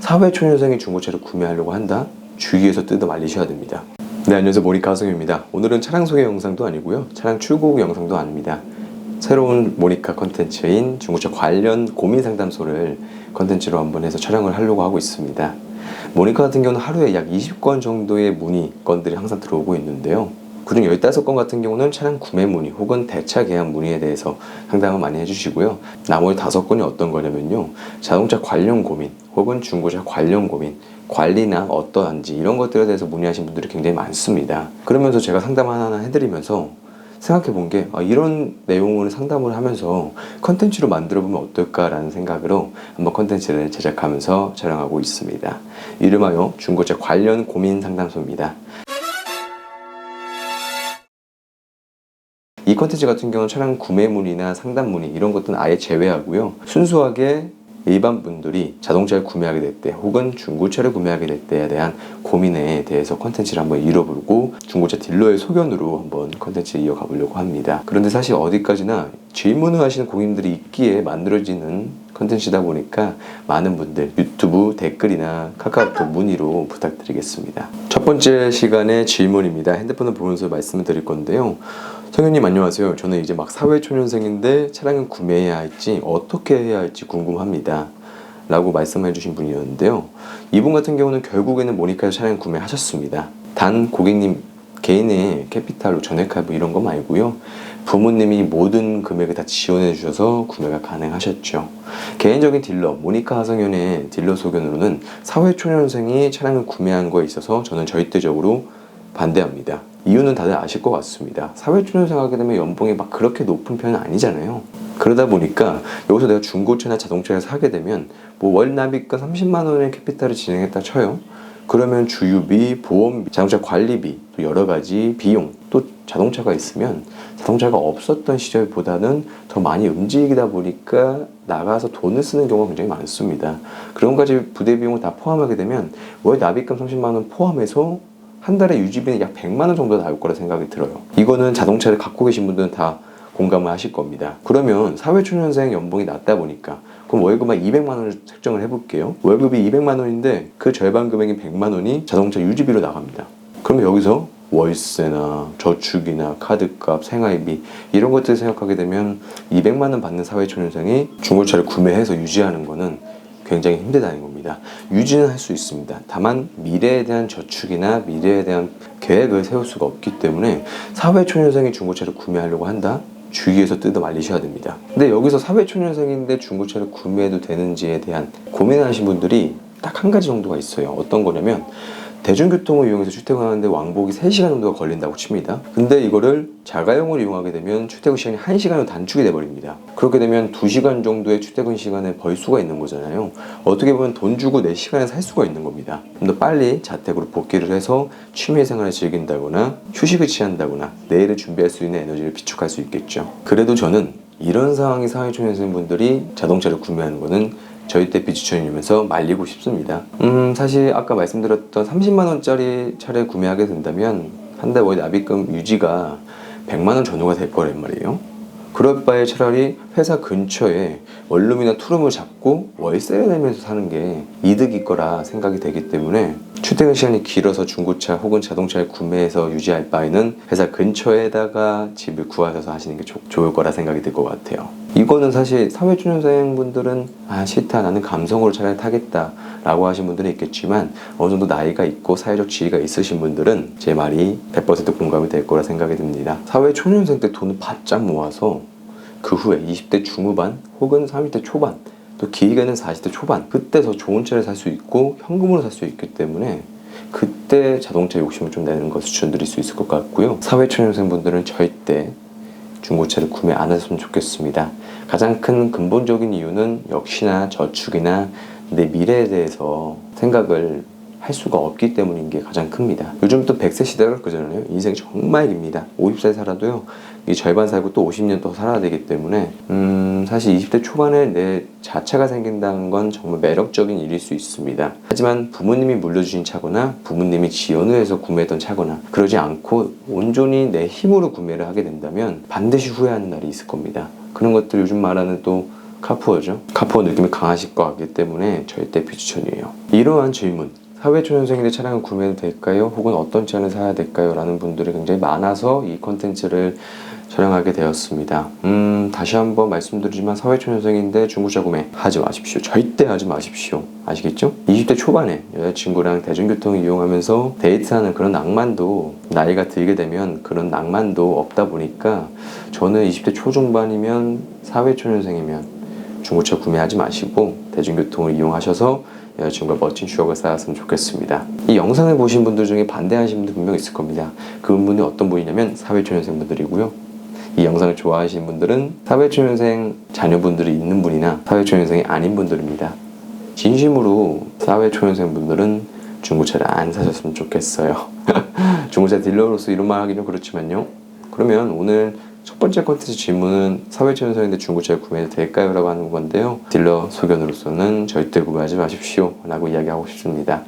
사회초년생이 중고차를 구매하려고 한다? 주위에서 뜯어 말리셔야 됩니다. 네, 안녕하세요. 모니카 하성입니다. 오늘은 차량 소개 영상도 아니고요, 차량 출고 후 영상도 아닙니다. 새로운 모니카 컨텐츠인 중고차 관련 고민 상담소를 컨텐츠로 한번 해서 촬영을 하려고 하고 있습니다. 모니카 같은 경우는 하루에 약 20건 정도의 문의건들이 항상 들어오고 있는데요, 그중 15건 같은 경우는 차량 구매 문의 혹은 대차 계약 문의에 대해서 상담을 많이 해주시고요, 나머지 5건이 어떤 거냐면요, 자동차 관련 고민 혹은 중고차 관련 고민, 관리나 어떠한지 이런 것들에 대해서 문의하신 분들이 굉장히 많습니다. 그러면서 제가 상담 하나하나 해드리면서 생각해 본 게, 이런 내용을 상담을 하면서 컨텐츠로 만들어 보면 어떨까라는 생각으로 한번 컨텐츠를 제작하면서 촬영하고 있습니다. 이름하여 중고차 관련 고민 상담소입니다. 이 컨텐츠 같은 경우는 차량 구매 문의나 상담 문의 이런 것들은 아예 제외하고요, 순수하게 일반 분들이 자동차를 구매하게 될 때 혹은 중고차를 구매하게 될 때에 대한 고민에 대해서 컨텐츠를 한번 이뤄보고 중고차 딜러의 소견으로 한번 컨텐츠를 이어가 보려고 합니다. 그런데 사실 어디까지나 질문을 하시는 고객님들이 있기에 만들어지는 컨텐츠다 보니까 많은 분들 유튜브 댓글이나 카카오톡 문의로 부탁드리겠습니다. 첫 번째 시간의 질문입니다. 핸드폰을 보면서 말씀을 드릴 건데요, 성현님 안녕하세요. 저는 이제 막 사회초년생인데 차량을 구매해야 할지 어떻게 해야 할지 궁금합니다 라고 말씀해 주신 분이었는데요, 이분 같은 경우는 결국에는 모니카에서 차량을 구매하셨습니다. 단 고객님 개인의 캐피탈로 전액할부 이런 거 말고요, 부모님이 모든 금액을 다 지원해 주셔서 구매가 가능하셨죠. 개인적인 딜러 모니카 하성현의 딜러 소견으로는 사회초년생이 차량을 구매한 거에 있어서 저는 절대적으로 반대합니다. 이유는 다들 아실 것 같습니다. 사회초년생 하게 되면 연봉이 막 그렇게 높은 편은 아니잖아요. 그러다 보니까 여기서 내가 중고차나 자동차를 사게 되면 뭐 월 납입금 30만 원의 캐피탈을 진행했다 쳐요. 그러면 주유비, 보험비, 자동차 관리비, 또 여러 가지 비용, 또 자동차가 있으면 자동차가 없었던 시절보다는 더 많이 움직이다 보니까 나가서 돈을 쓰는 경우가 굉장히 많습니다. 그런 가지 부대 비용을 다 포함하게 되면 월 납입금 30만 원 포함해서 한 달에 유지비는 약 100만 원 정도 나올 거라 생각이 들어요. 이거는 자동차를 갖고 계신 분들은 다 공감을 하실 겁니다. 그러면 사회초년생 연봉이 낮다 보니까 그럼 월급만 200만 원을 책정을 해볼게요. 월급이 200만 원인데 그 절반 금액인 100만 원이 자동차 유지비로 나갑니다. 그러면 여기서 월세나 저축이나 카드값, 생활비 이런 것들을 생각하게 되면 200만 원 받는 사회초년생이 중고차를 구매해서 유지하는 거는 굉장히 힘들다는 겁니다. 유지는 할 수 있습니다. 다만 미래에 대한 저축이나 미래에 대한 계획을 세울 수가 없기 때문에 사회초년생이 중고차를 구매하려고 한다? 주위에서 뜯어 말리셔야 됩니다. 근데 여기서 사회초년생인데 중고차를 구매해도 되는지에 대한 고민하시는 분들이 딱 한 가지 정도가 있어요. 어떤 거냐면 대중교통을 이용해서 출퇴근하는데 왕복이 3시간 정도가 걸린다고 칩니다. 근데 이거를 자가용을 이용하게 되면 출퇴근 시간이 1시간으로 단축이 돼버립니다. 그렇게 되면 2시간 정도의 출퇴근 시간을 벌 수가 있는 거잖아요. 어떻게 보면 돈 주고 내 시간에 살 수가 있는 겁니다. 좀 더 빨리 자택으로 복귀를 해서 취미생활을 즐긴다거나 휴식을 취한다거나 내일을 준비할 수 있는 에너지를 비축할 수 있겠죠. 그래도 저는 이런 상황이 사회초년생분들이 자동차를 구매하는 거는 절대 비추천이면서 말리고 싶습니다. 사실 아까 말씀드렸던 30만원짜리 차를 구매하게 된다면 한 달 월 납입금 유지가 100만원 전후가 될 거란 말이에요. 그럴 바에 차라리 회사 근처에 원룸이나 투룸을 잡고 월세를 내면서 사는 게 이득일 거라 생각이 되기 때문에 출퇴근 시간이 길어서 중고차 혹은 자동차를 구매해서 유지할 바에는 회사 근처에다가 집을 구하셔서 하시는 게 좋을 거라 생각이 들 것 같아요. 이거는 사실 사회초년생 분들은 싫다, 나는 감성으로 차라리 타겠다 라고 하신 분들은 있겠지만 어느 정도 나이가 있고 사회적 지위가 있으신 분들은 제 말이 100% 공감이 될 거라 생각이 듭니다. 사회초년생 때 돈을 바짝 모아서 그 후에 20대 중후반 혹은 30대 초반, 또 길게는 40대 초반, 그때 더 좋은 차를 살 수 있고 현금으로 살 수 있기 때문에 그때 자동차 욕심을 좀 내는 것을 추천드릴 수 있을 것 같고요, 사회초년생 분들은 절대 중고차를 구매 안 하셨으면 좋겠습니다. 가장 큰 근본적인 이유는 역시나 저축이나 내 미래에 대해서 생각을 할 수가 없기 때문인 게 가장 큽니다. 요즘 또 100세 시대가 그러잖아요. 인생 정말 깁니다. 50살 살아도요, 이 절반 살고 또 50년 더 살아야 되기 때문에 사실 20대 초반에 내 자차가 생긴다는 건 정말 매력적인 일일 수 있습니다. 하지만 부모님이 물려주신 차거나 부모님이 지원을 해서 구매했던 차거나 그러지 않고 온전히 내 힘으로 구매를 하게 된다면 반드시 후회하는 날이 있을 겁니다. 그런 것들 요즘 말하는 또 카푸어죠. 카푸어 느낌이 강하실 것 같기 때문에 절대 비추천이에요. 이러한 질문, 사회초년생인데 차량을 구매해도 될까요? 혹은 어떤 차를 사야 될까요? 라는 분들이 굉장히 많아서 이 컨텐츠를 촬영하게 되었습니다. 다시 한번 말씀드리지만 사회초년생인데 중고차 구매 하지 마십시오. 절대 하지 마십시오. 아시겠죠? 20대 초반에 여자친구랑 대중교통을 이용하면서 데이트하는 그런 낭만도 나이가 들게 되면 그런 낭만도 없다 보니까 저는 20대 초중반이면 사회초년생이면 중고차 구매하지 마시고 대중교통을 이용하셔서 여자친구가 멋진 추억을 쌓았으면 좋겠습니다. 이 영상을 보신 분들 중에 반대하시는 분들 분명 있을 겁니다. 그분이 어떤 분이냐면 사회초년생 분들이고요. 이 영상을 좋아하시는 분들은 사회초년생 자녀분들이 있는 분이나 사회초년생이 아닌 분들입니다. 진심으로 사회초년생 분들은 중고차를 안 사셨으면 좋겠어요. 중고차 딜러로서 이런 말 하기는 그렇지만요. 그러면 오늘 첫 번째 콘텐츠 질문은 사회초년생인데 중고차를 구매해도 될까요? 라고 하는 건데요. 딜러 소견으로서는 절대 구매하지 마십시오 라고 이야기하고 싶습니다.